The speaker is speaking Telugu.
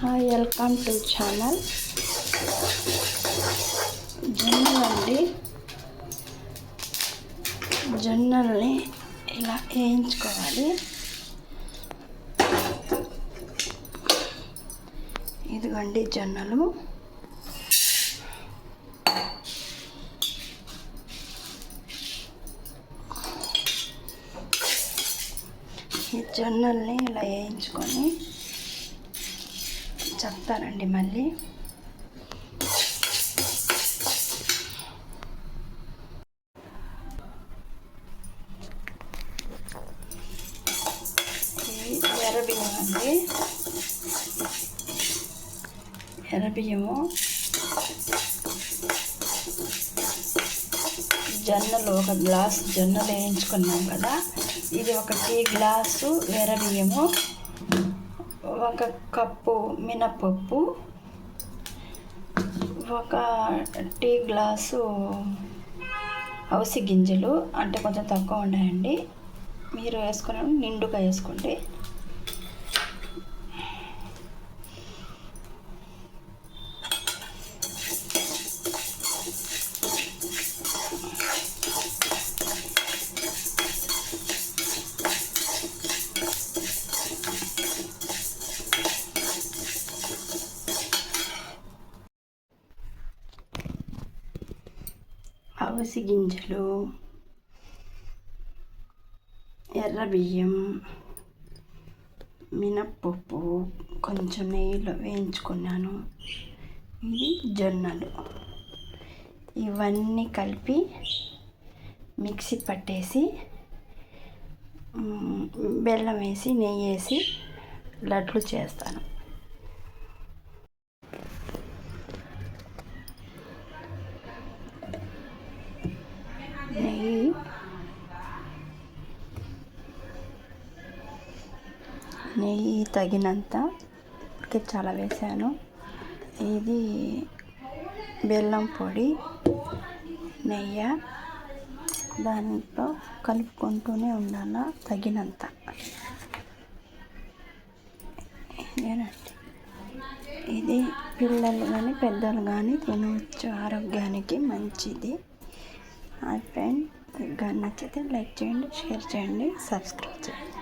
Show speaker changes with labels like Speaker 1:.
Speaker 1: Hi, welcome to channel. జొన్నలండి. జొన్నల్ని ఇలా వేయించుకోవాలి. ఇదిగోండి జొన్నలు. ఈ జొన్నల్ని ఇలా వేయించుకొని చెప్తానండి మళ్ళీ. ఎర్రబియ్యం అండి. ఎర్రబియ్యము, జొన్నలు ఒక గ్లాస్ జొన్నలు వేయించుకున్నాం కదా, ఇది ఒక టీ గ్లాసు ఎర్రబియ్యము, ఒక కప్పు మినపప్పు, ఒక టీ గ్లాసు అవిసె గింజలు, అంటే కొంచెం తక్కువ ఉన్నాయండి, మీరు వేసుకునే నిండుగా వేసుకోండి. అవిసె గింజలు, ఎర్రబియ్యం, మినప్పప్పు కొంచెం నెయ్యిలో వేయించుకున్నాను. ఇది జొన్నలు. ఇవన్నీ కలిపి మిక్సీ పట్టేసి బెల్లం వేసి నెయ్యి వేసి లడ్లు చేస్తాను. నెయ్యి తగినంత, చాలా వేసాను. ఇది బెల్లం పొడి, నెయ్యి దాంట్లో కలుపుకుంటూనే ఉండాలి తగినంత. ఇదేనండి. ఇది పిల్లలు కానీ పెద్దలు కానీ తినవచ్చు, ఆరోగ్యానికి మంచిది. ఫ్రెండ్, నచ్చితే లైక్ చేయండి, షేర్ చేయండి, సబ్స్క్రైబ్ చేయండి.